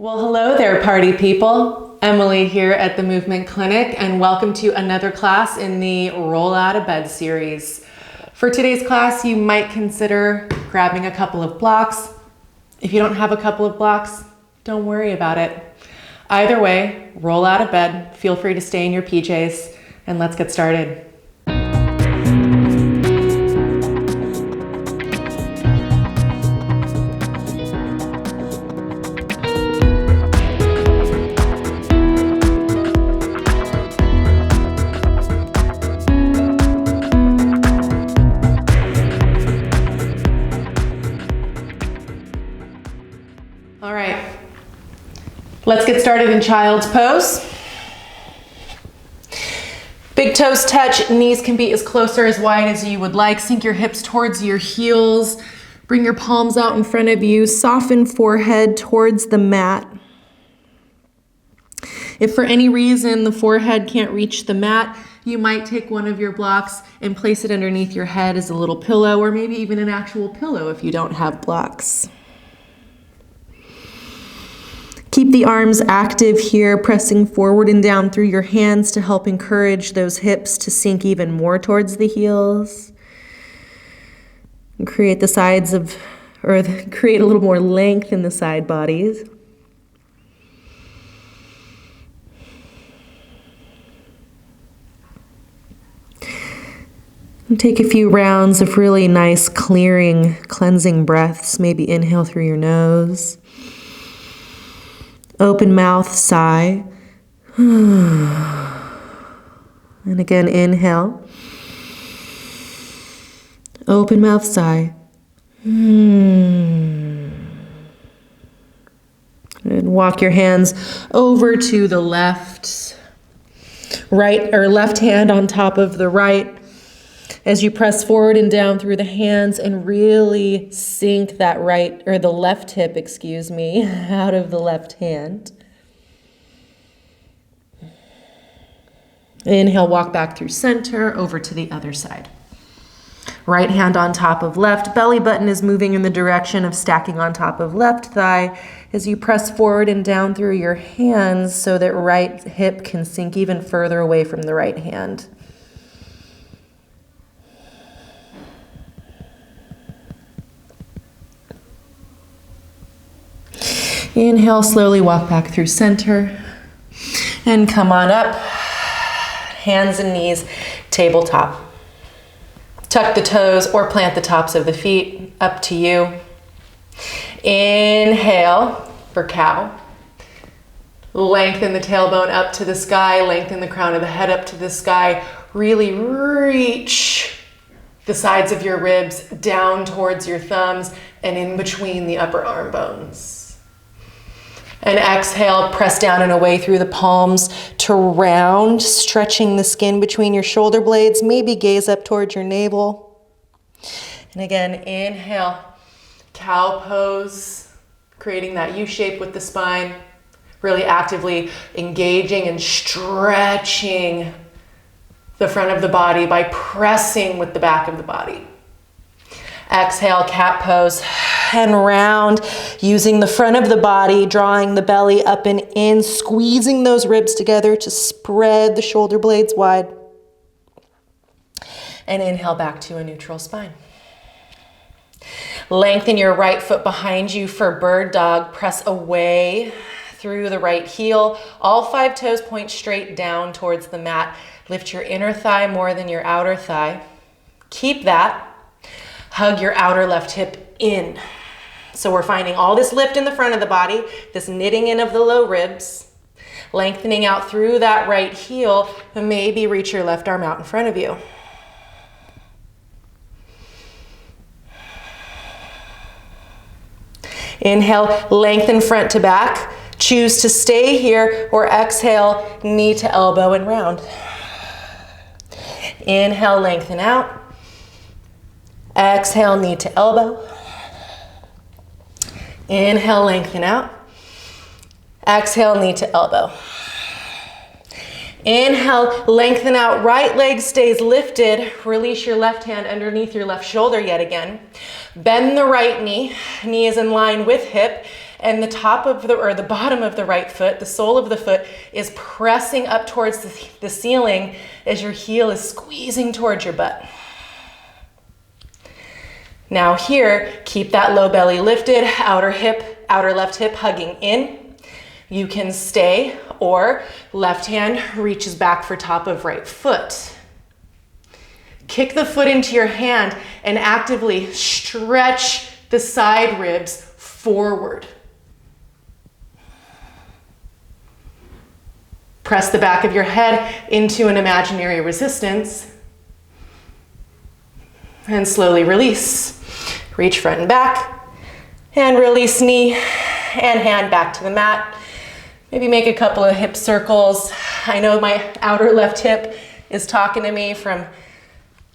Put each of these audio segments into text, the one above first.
Well, hello there, party people. Emily here at the Movement Clinic, and welcome to another class in the Roll Out of Bed series. For today's class, you might consider grabbing a couple of blocks. If you don't have a couple of blocks, don't worry about it. Either way, roll out of bed, feel free to stay in your PJs, and let's get started. All right, let's get started in child's pose. Big toes touch, knees can be as close or as wide as you would like. Sink your hips towards your heels. Bring your palms out in front of you. Soften forehead towards the mat. If for any reason the forehead can't reach the mat, you might take one of your blocks and place it underneath your head as a little pillow, or maybe even an actual pillow if you don't have blocks. Keep the arms active here, pressing forward and down through your hands to help encourage those hips to sink even more towards the heels. And create the sides of, or create a little more length in the side bodies. And take a few rounds of really nice clearing, cleansing breaths. Maybe inhale through your nose. Open mouth, sigh. And again, inhale. Open mouth, sigh. And walk your hands over to the left. Right or left hand on top of the right. As you press forward and down through the hands and really sink that right, or the left hip, out of the left hand. Inhale, walk back through center, over to the other side. Right hand on top of left, belly button is moving in the direction of stacking on top of left thigh as you press forward and down through your hands so that right hip can sink even further away from the right hand. Inhale, slowly walk back through center and come on up. Hands and knees, tabletop. Tuck the toes or plant the tops of the feet, up to you. Inhale for cow. Lengthen the tailbone up to the sky, lengthen the crown of the head up to the sky. Really reach the sides of your ribs down towards your thumbs and in between the upper arm bones. And exhale, press down and away through the palms to round, stretching the skin between your shoulder blades. Maybe gaze up towards your navel. And again, inhale, cow pose, creating that U shape with the spine, really actively engaging and stretching the front of the body by pressing with the back of the body. Exhale, cat pose, and round, using the front of the body, drawing the belly up and in, squeezing those ribs together to spread the shoulder blades wide. And inhale back to a neutral spine. Lengthen your right foot behind you for bird dog. Press away through the right heel. All 5 toes point straight down towards the mat. Lift your inner thigh more than your outer thigh. Keep that. Hug your outer left hip in. So we're finding all this lift in the front of the body, this knitting in of the low ribs, lengthening out through that right heel, and maybe reach your left arm out in front of you. Inhale, lengthen front to back. Choose to stay here or exhale, knee to elbow and round. Inhale, lengthen out. Exhale, knee to elbow. Inhale, lengthen out. Exhale, knee to elbow. Inhale, lengthen out, right leg stays lifted. Release your left hand underneath your left shoulder yet again. Bend the right knee, knee is in line with hip, and the top of the bottom of the right foot, the sole of the foot, is pressing up towards the ceiling as your heel is squeezing towards your butt. Now here, keep that low belly lifted, outer left hip hugging in. You can stay, or left hand reaches back for top of right foot. Kick the foot into your hand and actively stretch the side ribs forward. Press the back of your head into an imaginary resistance. And slowly release. Reach front and back. And release knee and hand back to the mat. Maybe make a couple of hip circles. I know my outer left hip is talking to me from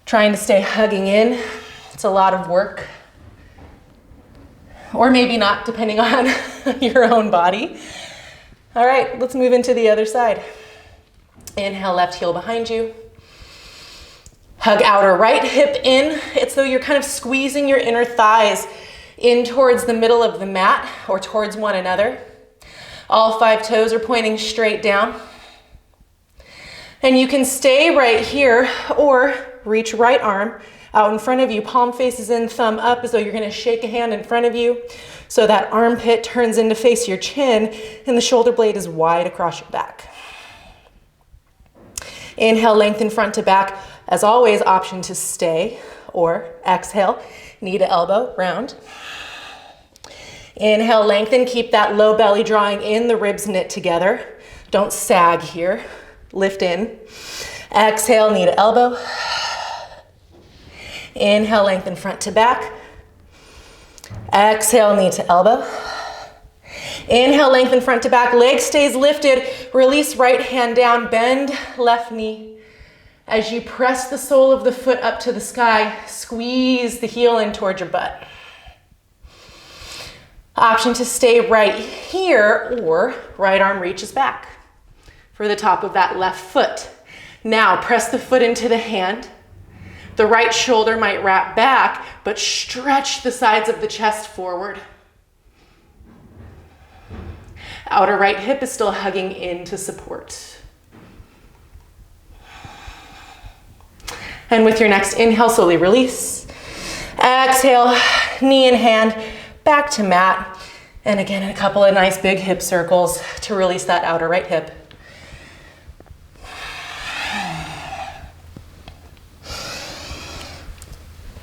trying to stay hugging in. It's a lot of work. Or maybe not, depending on your own body. All right, let's move into the other side. Inhale, left heel behind you. Hug outer right hip in. It's though you're kind of squeezing your inner thighs in towards the middle of the mat or towards one another. All 5 toes are pointing straight down. And you can stay right here or reach right arm out in front of you, palm faces in, thumb up, as though you're gonna shake a hand in front of you. So that armpit turns in to face your chin and the shoulder blade is wide across your back. Inhale, lengthen front to back. As always, option to stay, or exhale, knee to elbow, round. Inhale, lengthen, keep that low belly drawing in, the ribs knit together. Don't sag here, lift in. Exhale, knee to elbow. Inhale, lengthen front to back. Exhale, knee to elbow. Inhale, lengthen front to back, leg stays lifted. Release right hand down, bend left knee. As you press the sole of the foot up to the sky, squeeze the heel in towards your butt. Option to stay right here, or right arm reaches back for the top of that left foot. Now press the foot into the hand. The right shoulder might wrap back, but stretch the sides of the chest forward. Outer right hip is still hugging in to support. And with your next inhale, slowly release. Exhale, knee and hand, back to mat. And again, a couple of nice big hip circles to release that outer right hip.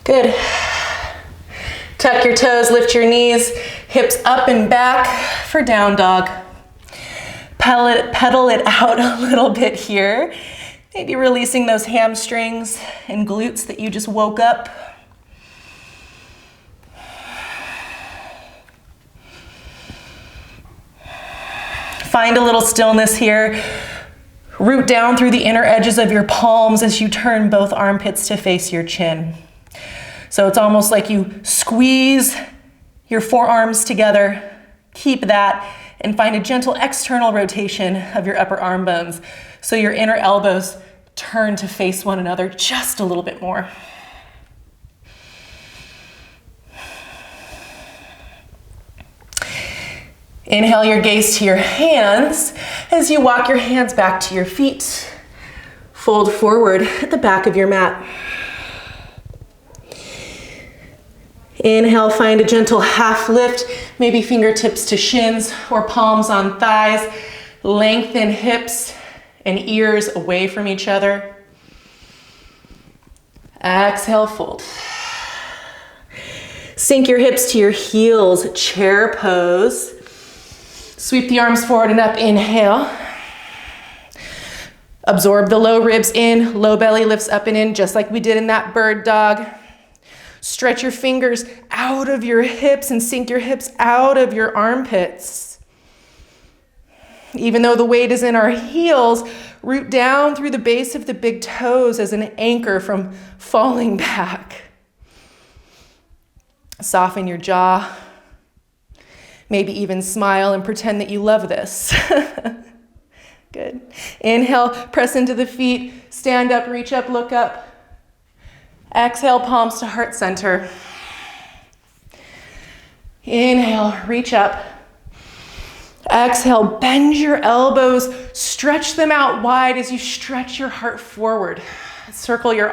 Good. Tuck your toes, lift your knees, hips up and back for down dog. Pedal it out a little bit here. Maybe releasing those hamstrings and glutes that you just woke up. Find a little stillness here. Root down through the inner edges of your palms as you turn both armpits to face your chin. So it's almost like you squeeze your forearms together, keep that, and find a gentle external rotation of your upper arm bones so your inner elbows turn to face one another just a little bit more. Inhale your gaze to your hands as you walk your hands back to your feet. Fold forward at the back of your mat. Inhale, find a gentle half lift, maybe fingertips to shins or palms on thighs. Lengthen hips and ears away from each other. Exhale, fold. Sink your hips to your heels, chair pose. Sweep the arms forward and up, inhale. Absorb the low ribs in, low belly lifts up and in, just like we did in that bird dog. Stretch your fingers out of your hips and sink your hips out of your armpits. Even though the weight is in our heels, root down through the base of the big toes as an anchor from falling back. Soften your jaw. Maybe even smile and pretend that you love this. Good. Inhale, press into the feet, stand up, reach up, look up. Exhale, palms to heart center. Inhale, reach up. Exhale, bend your elbows, stretch them out wide as you stretch your heart forward. Circle your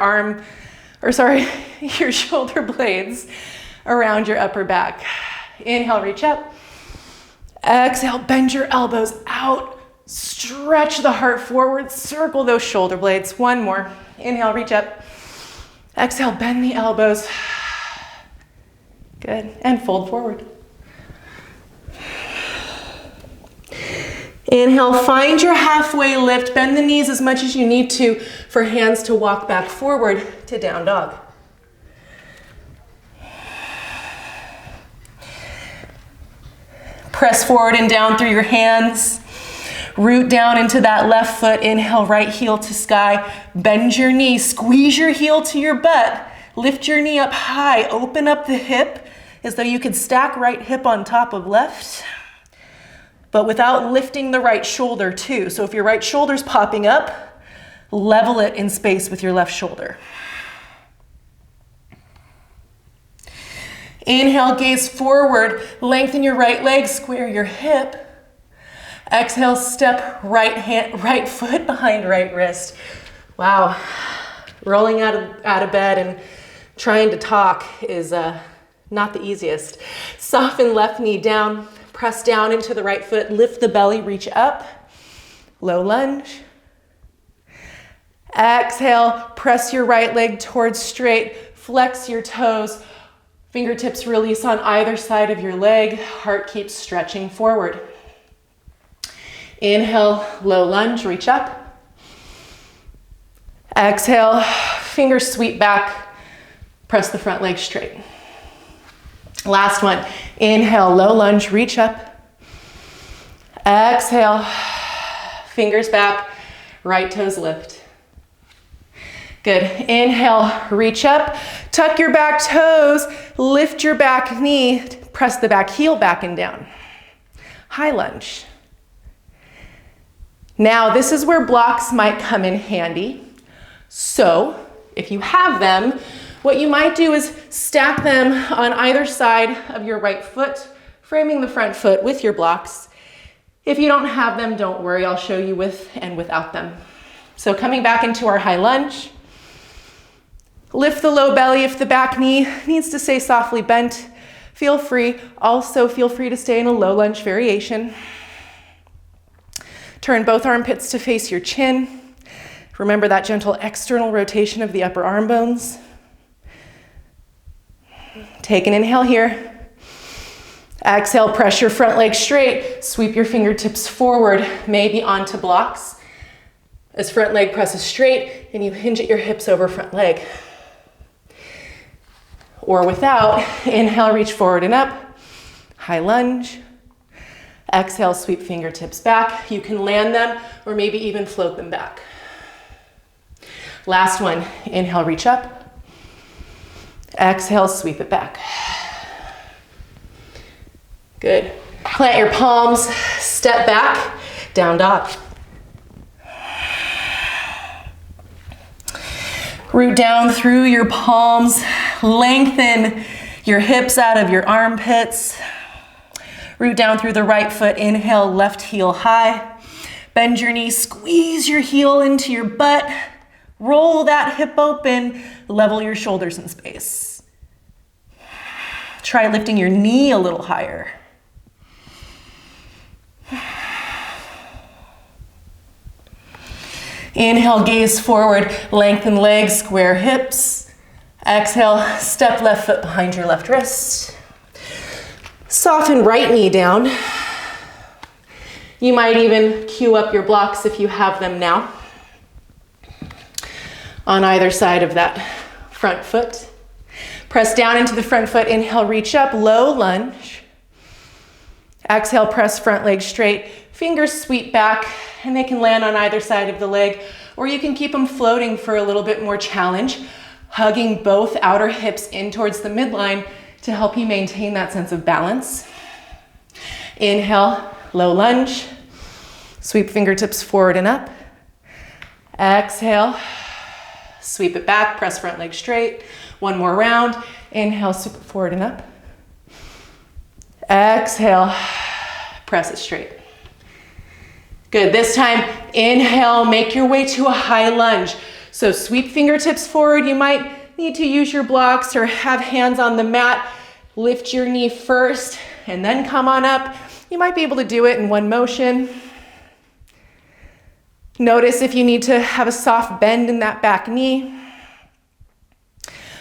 your shoulder blades around your upper back. Inhale, reach up. Exhale, bend your elbows out. Stretch the heart forward, circle those shoulder blades. One more. Inhale, reach up. Exhale, bend the elbows. Good, and fold forward. Inhale, find your halfway lift. Bend the knees as much as you need to for hands to walk back forward to down dog. Press forward and down through your hands. Root down into that left foot. Inhale, right heel to sky. Bend your knee, squeeze your heel to your butt. Lift your knee up high. Open up the hip as though you could stack right hip on top of left, but without lifting the right shoulder too. So if your right shoulder's popping up, level it in space with your left shoulder. Inhale, gaze forward, lengthen your right leg, square your hip. Exhale, step right foot behind right wrist. Wow, rolling out of bed and trying to talk is not the easiest. Soften left knee down, press down into the right foot, lift the belly, reach up, low lunge. Exhale, press your right leg towards straight, flex your toes, fingertips release on either side of your leg, heart keeps stretching forward. Inhale, low lunge, reach up. Exhale, fingers sweep back, press the front leg straight. Last one, inhale, low lunge, reach up. Exhale, fingers back, right toes lift. Good, inhale, reach up, tuck your back toes, lift your back knee, press the back heel back and down. High lunge. Now this is where blocks might come in handy. So if you have them, what you might do is stack them on either side of your right foot, framing the front foot with your blocks. If you don't have them, don't worry, I'll show you with and without them. So coming back into our high lunge, lift the low belly if the back knee needs to stay softly bent. Feel free. Also feel free to stay in a low lunge variation. Turn both armpits to face your chin. Remember that gentle external rotation of the upper arm bones. Take an inhale here. Exhale, press your front leg straight. Sweep your fingertips forward, maybe onto blocks. As front leg presses straight and you hinge at your hips over front leg. Or without, inhale, reach forward and up. High lunge. Exhale, sweep fingertips back. You can land them or maybe even float them back. Last one, inhale, reach up. Exhale, sweep it back. Good. Plant your palms, step back, down dog. Root down through your palms, lengthen your hips out of your armpits. Root down through the right foot, inhale, left heel high. Bend your knee, squeeze your heel into your butt. Roll that hip open, level your shoulders in space. Try lifting your knee a little higher. Inhale, gaze forward, lengthen legs, square hips. Exhale, step left foot behind your left wrist. Soften right knee down. You might even cue up your blocks if you have them now. On either side of that front foot. Press down into the front foot, inhale, reach up, low lunge. Exhale, press front leg straight, fingers sweep back, and they can land on either side of the leg, or you can keep them floating for a little bit more challenge, hugging both outer hips in towards the midline to help you maintain that sense of balance. Inhale, low lunge, sweep fingertips forward and up. Exhale, sweep it back, press front leg straight. One more round. Inhale, sweep it forward and up. Exhale, press it straight. Good, this time, inhale, make your way to a high lunge. So sweep fingertips forward. You might need to use your blocks or have hands on the mat. Lift your knee first and then come on up. You might be able to do it in one motion. Notice if you need to have a soft bend in that back knee.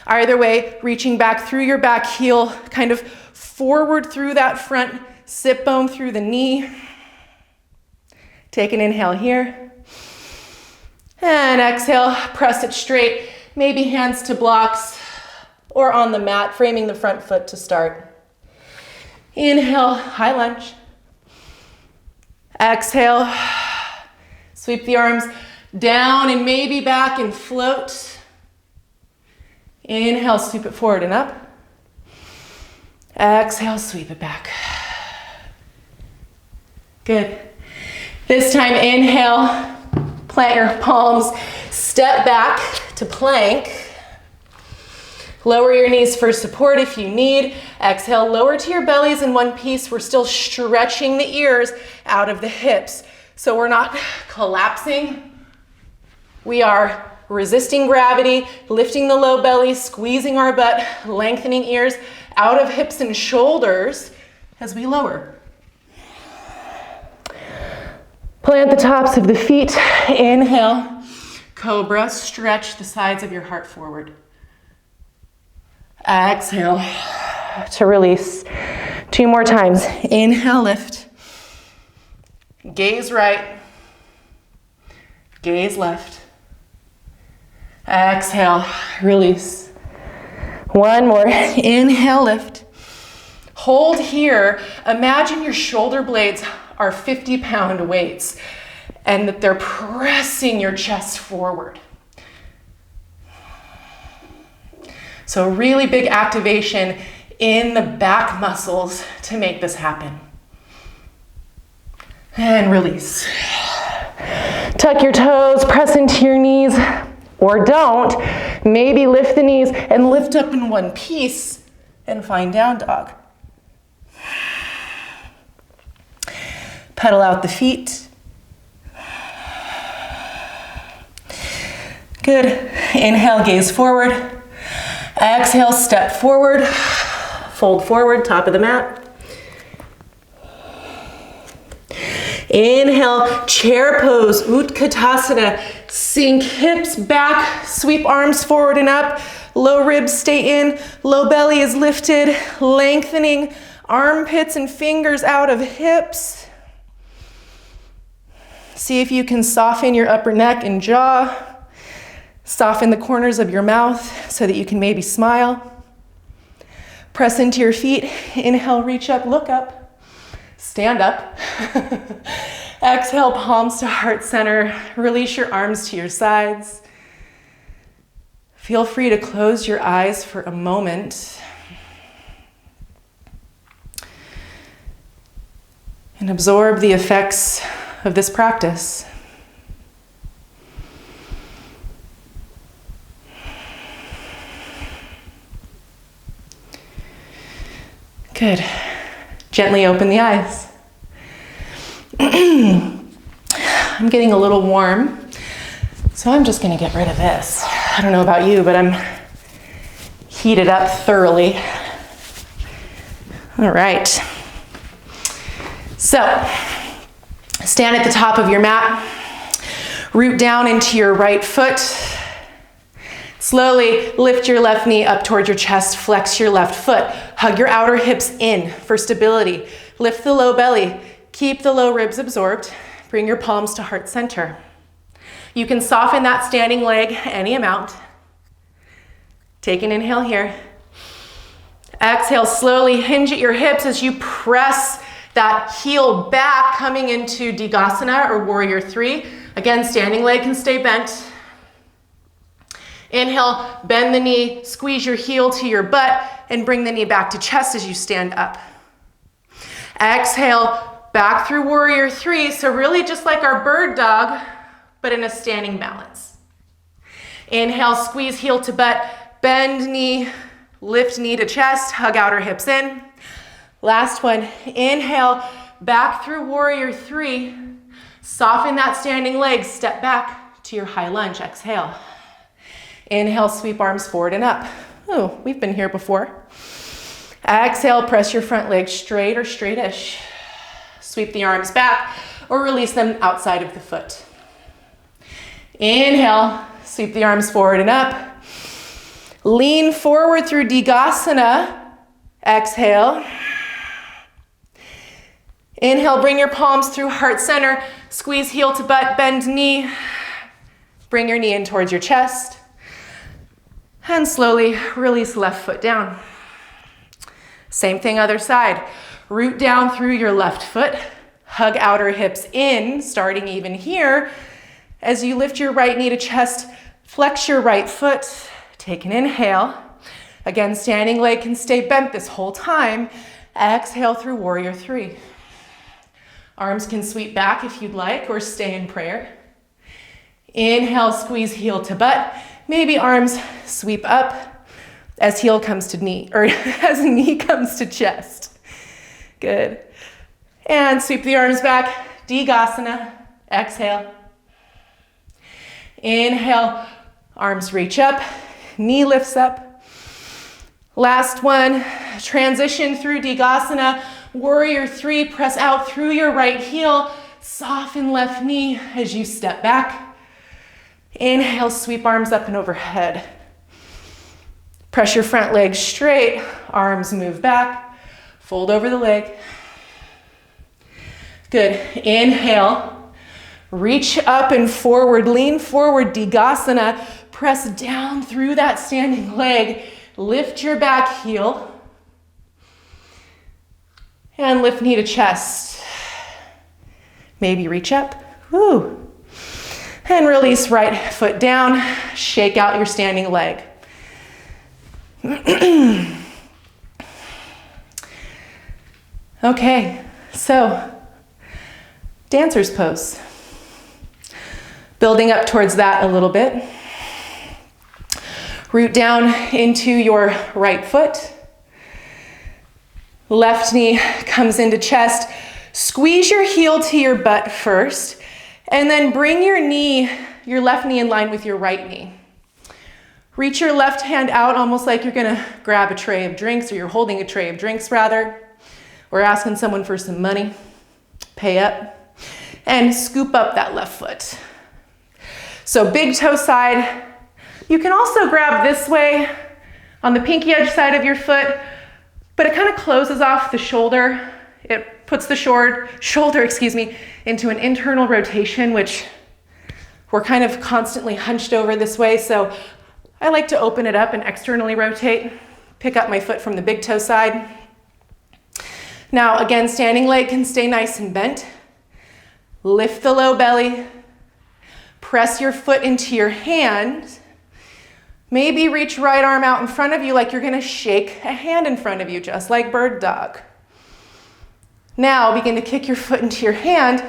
Either way, reaching back through your back heel, kind of forward through that front sit bone through the knee. Take an inhale here. And exhale, press it straight. Maybe hands to blocks or on the mat, framing the front foot to start. Inhale, high lunge. Exhale, sweep the arms down and maybe back and float. Inhale, sweep it forward and up. Exhale, sweep it back. Good. This time, inhale, plant your palms, step back to plank. Lower your knees for support if you need. Exhale, lower to your bellies in one piece. We're still stretching the ears out of the hips. So we're not collapsing. We are resisting gravity, lifting the low belly, squeezing our butt, lengthening ears out of hips and shoulders as we lower. Plant the tops of the feet. Inhale, cobra, stretch the sides of your heart forward. Exhale to release. 2 more times. Inhale, lift. Gaze right. Gaze left. Exhale, release. 1 more. Inhale, lift. Hold here. Imagine your shoulder blades are 50-pound weights and that they're pressing your chest forward. So really big activation in the back muscles to make this happen. And release. Tuck your toes, press into your knees, or don't. Maybe lift the knees and lift up in one piece and find down dog. Pedal out the feet. Good. Inhale, gaze forward. Exhale, step forward. Fold forward, top of the mat. Inhale, chair pose, Utkatasana. Sink hips back, sweep arms forward and up. Low ribs stay in, low belly is lifted, lengthening armpits and fingers out of hips. See if you can soften your upper neck and jaw. Soften the corners of your mouth so that you can maybe smile. Press into your feet. Inhale, reach up, look up. Stand up. Exhale, palms to heart center. Release your arms to your sides. Feel free to close your eyes for a moment. And absorb the effects of this practice. Good. Gently open the eyes. I'm getting a little warm, so I'm just going to get rid of this. I don't know about you, but I'm heated up thoroughly. All right. So, stand at the top of your mat. Root down into your right foot. Slowly lift your left knee up towards your chest, flex your left foot. Hug your outer hips in for stability. Lift the low belly. Keep the low ribs absorbed. Bring your palms to heart center. You can soften that standing leg any amount. Take an inhale here. Exhale, slowly hinge at your hips as you press that heel back, coming into Digasana or Warrior 3. Again, standing leg can stay bent. Inhale, bend the knee, squeeze your heel to your butt, and bring the knee back to chest as you stand up. Exhale, back through Warrior 3. So really just like our bird dog, but in a standing balance. Inhale, squeeze heel to butt, bend knee, lift knee to chest, hug outer hips in. Last one, inhale, back through Warrior 3. Soften that standing leg. Step back to your high lunge. Exhale. Inhale, sweep arms forward and up. Oh, we've been here before. Exhale, press your front leg straight or straightish. Sweep the arms back or release them outside of the foot. Inhale, sweep the arms forward and up. Lean forward through Digasana. Exhale. Inhale, bring your palms through heart center. Squeeze heel to butt, bend knee. Bring your knee in towards your chest. And slowly release left foot down. Same thing other side. Root down through your left foot. Hug outer hips in, starting even here. As you lift your right knee to chest, flex your right foot. Take an inhale. Again, standing leg can stay bent this whole time. Exhale through warrior three. Arms can sweep back if you'd like, or stay in prayer. Inhale, squeeze heel to butt. Maybe arms sweep up as heel comes to knee, or as knee comes to chest. Good. And sweep the arms back, Digasana. Exhale. Inhale, arms reach up, knee lifts up. Last one, transition through Digasana. Warrior three, press out through your right heel. Soften left knee as you step back. Inhale, sweep arms up and overhead. Press your front leg straight, arms move back, fold over the leg. Good, inhale, reach up and forward, lean forward, Digasana. Press down through that standing leg, lift your back heel. And lift knee to chest. Maybe reach up, woo. And release right foot down, shake out your standing leg. Okay, so dancer's pose. Building up towards that a little bit. Root down into your right foot. Left knee comes into chest. Squeeze your heel to your butt first, and then bring your left knee in line with your right knee. Reach your left hand out almost like you're gonna grab a tray of drinks, or you're holding a tray of drinks rather, or asking someone for some money. Pay up, and scoop up that left foot. So big toe side. You can also grab this way on the pinky edge side of your foot, but it kind of closes off the shoulder. It puts the shoulder, into an internal rotation, which we're kind of constantly hunched over this way. So I like to open it up and externally rotate, pick up my foot from the big toe side. Now again, standing leg can stay nice and bent. Lift the low belly, press your foot into your hand. Maybe reach right arm out in front of you like you're gonna shake a hand in front of you, just like bird dog. Now begin to kick your foot into your hand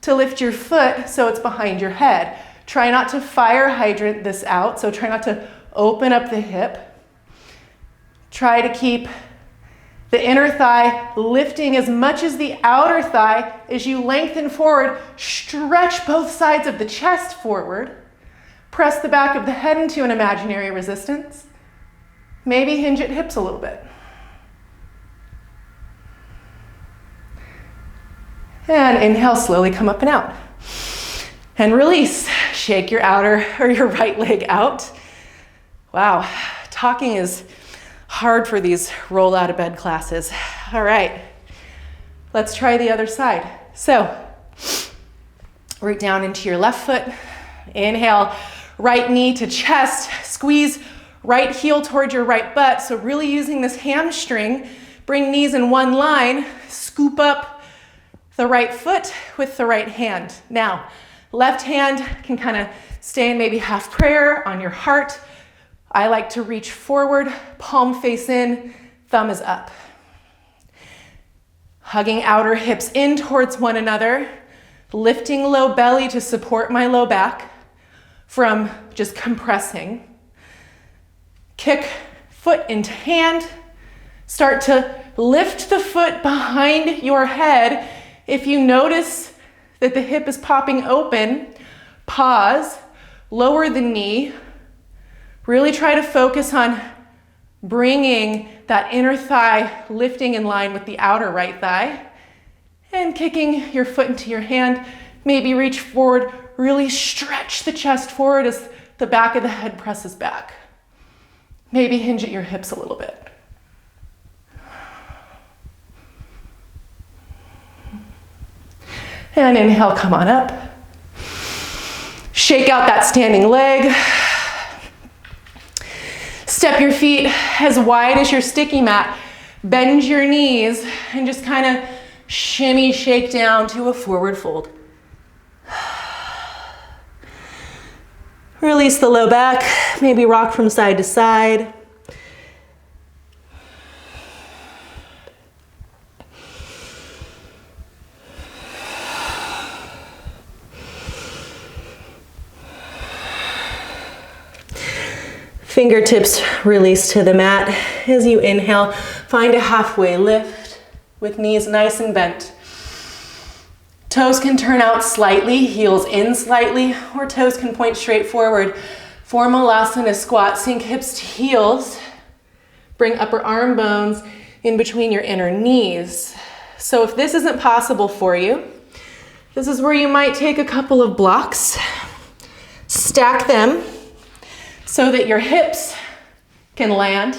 to lift your foot so it's behind your head. Try not to fire hydrant this out, so try not to open up the hip. Try to keep the inner thigh lifting as much as the outer thigh as you lengthen forward. Stretch both sides of the chest forward. Press the back of the head into an imaginary resistance. Maybe hinge at hips a little bit. And inhale, slowly come up and out. And release. Shake your outer or your right leg out. Wow, talking is hard for these roll out of bed classes. All right, let's try the other side. So, root down into your left foot. Inhale, right knee to chest. Squeeze right heel towards your right butt. So really using this hamstring. Bring knees in one line. Scoop up the right foot with the right hand. Now, left hand can kind of stay in maybe half prayer on your heart. I like to reach forward, palm face in, thumb is up. Hugging outer hips in towards one another, lifting low belly to support my low back from just compressing. Kick foot into hand. Start to lift the foot behind your head. If you notice that the hip is popping open, pause, lower the knee. Really try to focus on bringing that inner thigh lifting in line with the outer right thigh and kicking your foot into your hand. Maybe reach forward, really stretch the chest forward as the back of the head presses back. Maybe hinge at your hips a little bit. And inhale, come on up. Shake out that standing leg. Step your feet as wide as your sticky mat. Bend your knees and just kind of shimmy, shake down to a forward fold. Release the low back, maybe rock from side to side. Fingertips release to the mat. As you inhale, find a halfway lift with knees nice and bent. Toes can turn out slightly, heels in slightly, or toes can point straight forward. Formalasana squat, sink hips to heels. Bring upper arm bones in between your inner knees. So if this isn't possible for you, this is where you might take a couple of blocks, stack them so that your hips can land,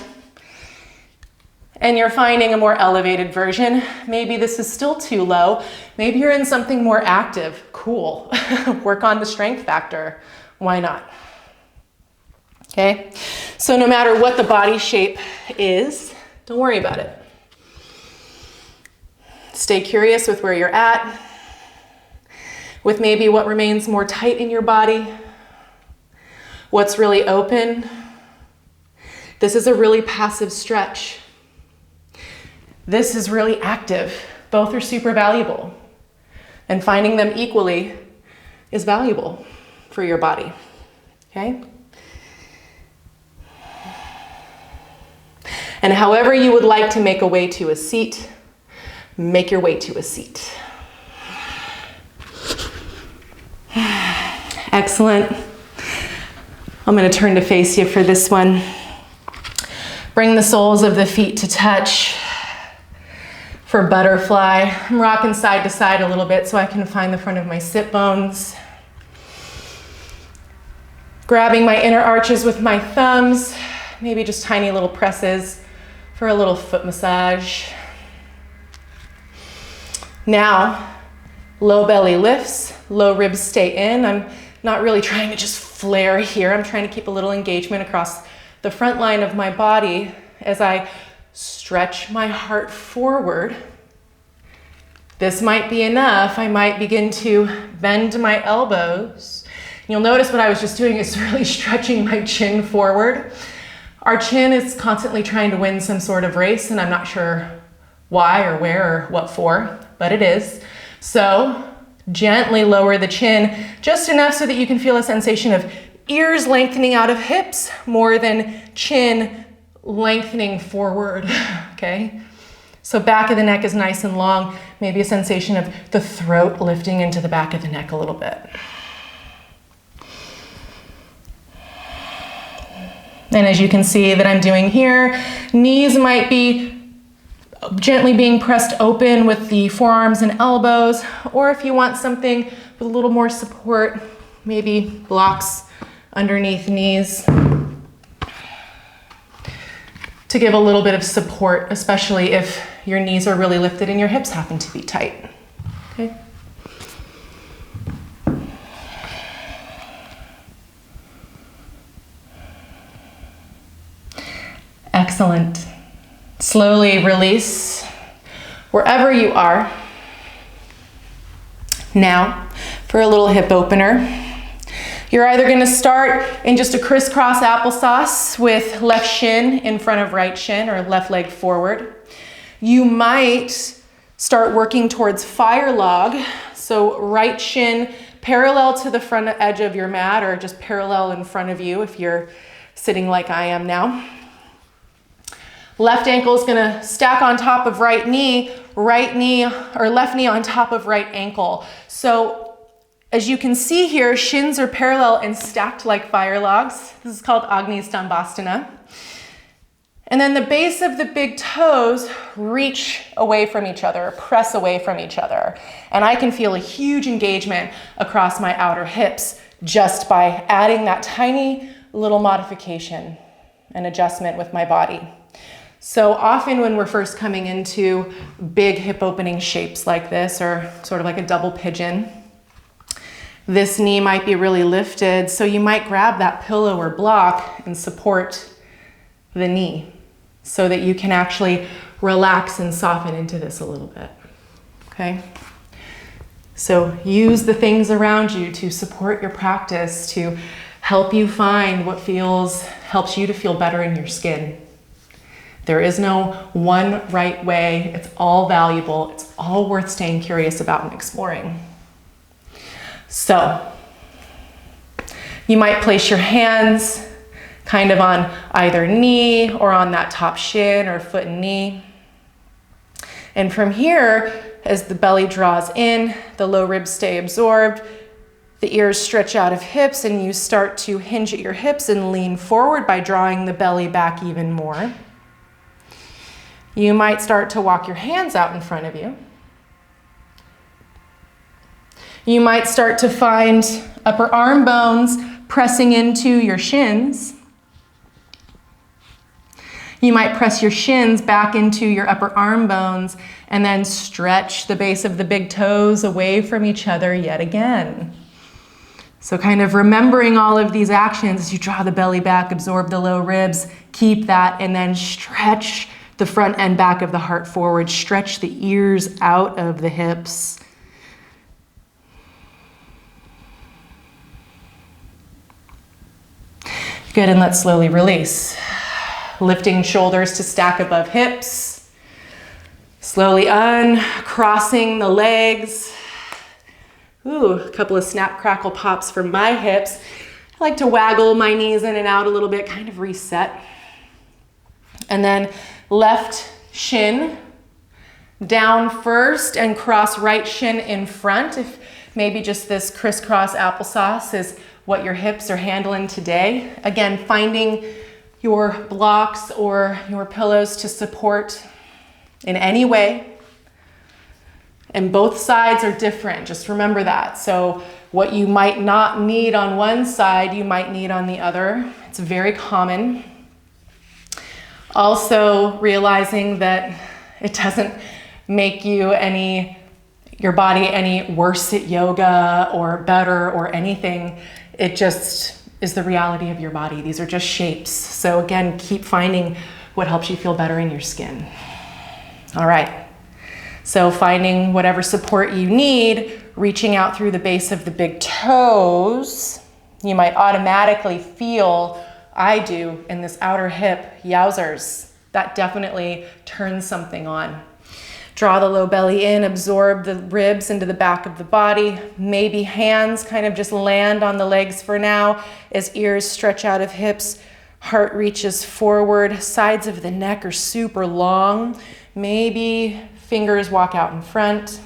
and you're finding a more elevated version. Maybe this is still too low. Maybe you're in something more active. Cool. Work on the strength factor. Why not? Okay? So no matter what the body shape is, don't worry about it. Stay curious with where you're at, with maybe what remains more tight in your body, what's really open. This is a really passive stretch. This is really active. Both are super valuable. And finding them equally is valuable for your body. Okay? And however you would like to make a way to a seat, make your way to a seat. Excellent. I'm going to turn to face you for this one. Bring the soles of the feet to touch. For butterfly, I'm rocking side to side a little bit so I can find the front of my sit bones. Grabbing my inner arches with my thumbs, maybe just tiny little presses for a little foot massage. Now, low belly lifts, low ribs stay in. I'm not really trying to just flare here. I'm trying to keep a little engagement across the front line of my body as I stretch my heart forward. This might be enough. I might begin to bend my elbows. You'll notice what I was just doing is really stretching my chin forward. Our chin is constantly trying to win some sort of race, and I'm not sure why or where or what for, but it is. So gently lower the chin just enough so that you can feel a sensation of ears lengthening out of hips more than chin lengthening forward, okay? So back of the neck is nice and long, maybe a sensation of the throat lifting into the back of the neck a little bit. And as you can see that I'm doing here, knees might be gently being pressed open with the forearms and elbows, or if you want something with a little more support, maybe blocks underneath knees to give a little bit of support, especially if your knees are really lifted and your hips happen to be tight. Okay. Excellent. Slowly release wherever you are. Now, for a little hip opener, you're either going to start in just a crisscross applesauce with left shin in front of right shin or left leg forward. You might start working towards fire log, so right shin parallel to the front edge of your mat or just parallel in front of you if you're sitting like I am now. Left ankle is gonna stack on top of right knee, or left knee on top of right ankle. So as you can see here, shins are parallel and stacked like fire logs. This is called Agni Stambhasana. And then the base of the big toes reach away from each other, press away from each other. And I can feel a huge engagement across my outer hips just by adding that tiny little modification and adjustment with my body. So often when we're first coming into big hip opening shapes like this, or sort of like a double pigeon, this knee might be really lifted. So you might grab that pillow or block and support the knee so that you can actually relax and soften into this a little bit, okay? So use the things around you to support your practice, to help you find what helps you to feel better in your skin. There is no one right way. It's all valuable. It's all worth staying curious about and exploring. So you might place your hands kind of on either knee or on that top shin or foot and knee. And from here, as the belly draws in, the low ribs stay absorbed, the ears stretch out of hips, and you start to hinge at your hips and lean forward by drawing the belly back even more. You might start to walk your hands out in front of you. You might start to find upper arm bones pressing into your shins. You might press your shins back into your upper arm bones and then stretch the base of the big toes away from each other yet again. So kind of remembering all of these actions as you draw the belly back, absorb the low ribs, keep that, and then stretch the front and back of the heart forward, stretch the ears out of the hips. Good, and let's slowly release. Lifting shoulders to stack above hips. Slowly uncrossing the legs. Ooh, a couple of snap, crackle, pops from my hips. I like to waggle my knees in and out a little bit, kind of reset. And then left shin down first and cross right shin in front. If maybe just this crisscross applesauce is what your hips are handling today. Again, finding your blocks or your pillows to support in any way. And both sides are different, just remember that. So what you might not need on one side, you might need on the other. It's very common. Also realizing that it doesn't make your body any worse at yoga or better or anything. It just is the reality of your body. These are just shapes. So again, keep finding what helps you feel better in your skin. All right. So finding whatever support you need, reaching out through the base of the big toes. You might automatically feel, I do, in this outer hip, yowzers. That definitely turns something on. Draw the low belly in, absorb the ribs into the back of the body. Maybe hands kind of just land on the legs for now as ears stretch out of hips, heart reaches forward, sides of the neck are super long. Maybe fingers walk out in front.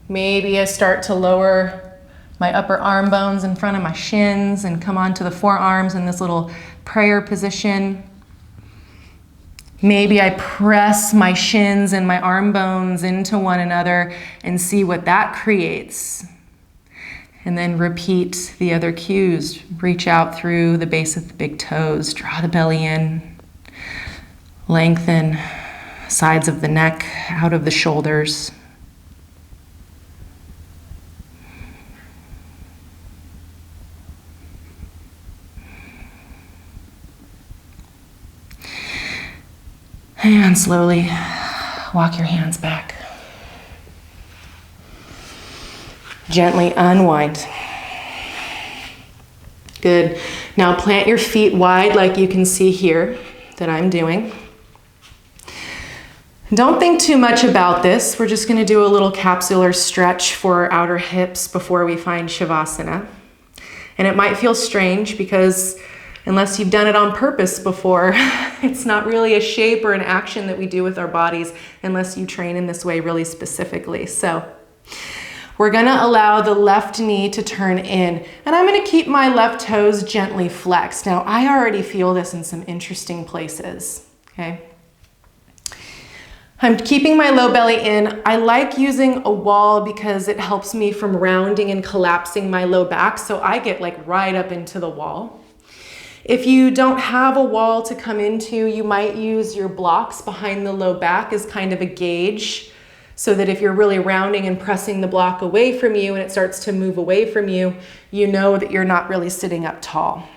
Maybe I start to lower my upper arm bones in front of my shins and come onto the forearms in this little prayer position. Maybe I press my shins and my arm bones into one another and see what that creates. And then repeat the other cues. Reach out through the base of the big toes. Draw the belly in. Lengthen sides of the neck out of the shoulders. And slowly walk your hands back. Gently unwind. Good. Now plant your feet wide like you can see here that I'm doing. Don't think too much about this. We're just going to do a little capsular stretch for our outer hips before we find Shavasana. And it might feel strange because unless you've done it on purpose before, it's not really a shape or an action that we do with our bodies unless you train in this way really specifically. So we're gonna allow the left knee to turn in, and I'm gonna keep my left toes gently flexed. Now, I already feel this in some interesting places, okay? I'm keeping my low belly in. I like using a wall because it helps me from rounding and collapsing my low back, so I get like right up into the wall. If you don't have a wall to come into, you might use your blocks behind the low back as kind of a gauge, so that if you're really rounding and pressing the block away from you and it starts to move away from you, you know that you're not really sitting up tall.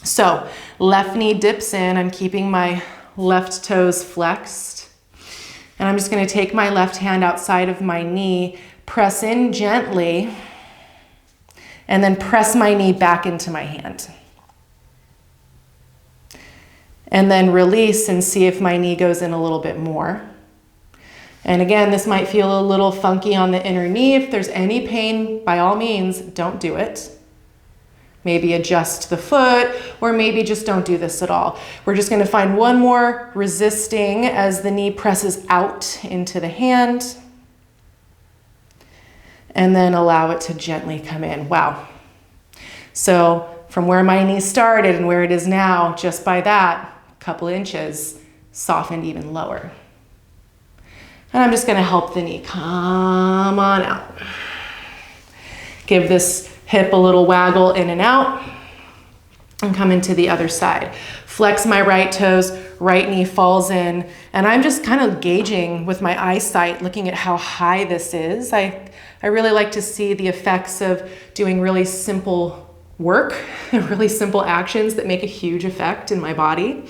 So left knee dips in. I'm keeping my left toes flexed. And I'm just going to take my left hand outside of my knee, press in gently, and then press my knee back into my hand. And then release and see if my knee goes in a little bit more. And again, this might feel a little funky on the inner knee. If there's any pain, by all means, don't do it. Maybe adjust the foot, or maybe just don't do this at all. We're just gonna find one more resisting as the knee presses out into the hand, and then allow it to gently come in. Wow. So from where my knee started and where it is now, just by that couple inches, softened even lower. And I'm just gonna help the knee come on out. Give this hip a little waggle in and out, and come into the other side. Flex my right toes, right knee falls in, and I'm just kind of gauging with my eyesight, looking at how high this is. I really like to see the effects of doing really simple work, really simple actions that make a huge effect in my body.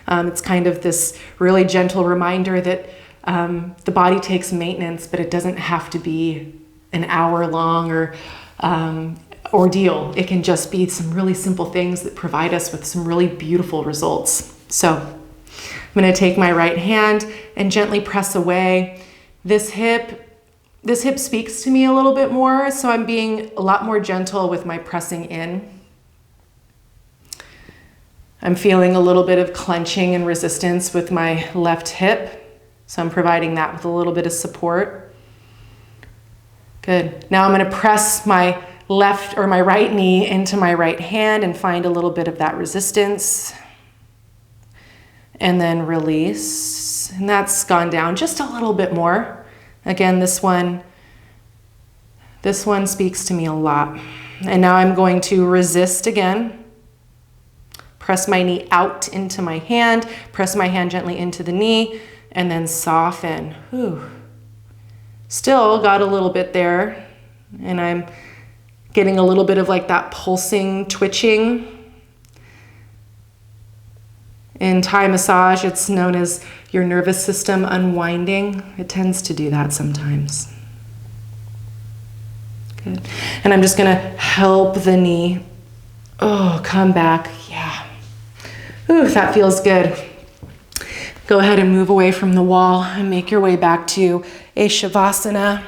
It's kind of this really gentle reminder that the body takes maintenance, but it doesn't have to be an hour long or ordeal. It can just be some really simple things that provide us with some really beautiful results. So I'm going to take my right hand and gently press away. This hip speaks to me a little bit more, so I'm being a lot more gentle with my pressing in. I'm feeling a little bit of clenching and resistance with my left hip, so I'm providing that with a little bit of support. Good. Now I'm going to press my left or my right knee into my right hand and find a little bit of that resistance. And then release. And that's gone down just a little bit more. Again, this one speaks to me a lot. And now I'm going to resist again. Press my knee out into my hand. Press my hand gently into the knee. And then soften. Whew. Still got a little bit there, and I'm getting a little bit of like that pulsing, twitching. In Thai massage, it's known as your nervous system unwinding. It tends to do that sometimes. Good. And I'm just gonna help the knee, come back, yeah. Ooh, that feels good. Go ahead and move away from the wall and make your way back to a Shavasana.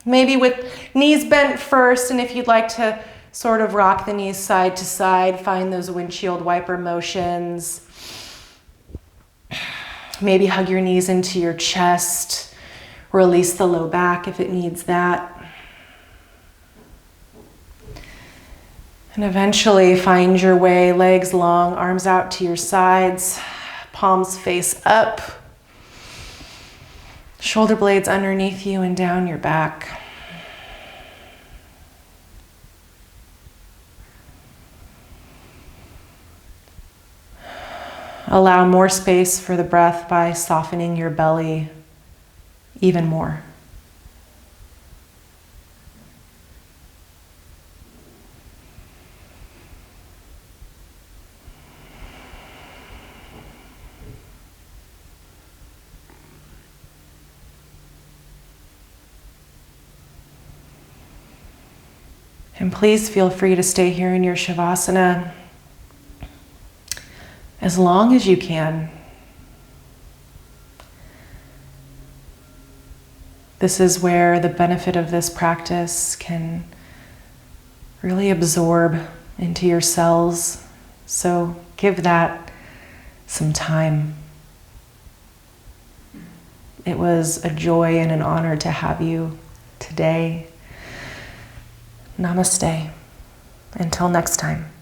Maybe with knees bent first, and if you'd like to sort of rock the knees side to side, find those windshield wiper motions. Maybe hug your knees into your chest. Release the low back if it needs that. And eventually find your way, legs long, arms out to your sides. Palms face up, shoulder blades underneath you and down your back. Allow more space for the breath by softening your belly even more. And please feel free to stay here in your Shavasana as long as you can. This is where the benefit of this practice can really absorb into your cells. So give that some time. It was a joy and an honor to have you today. Namaste. Until next time.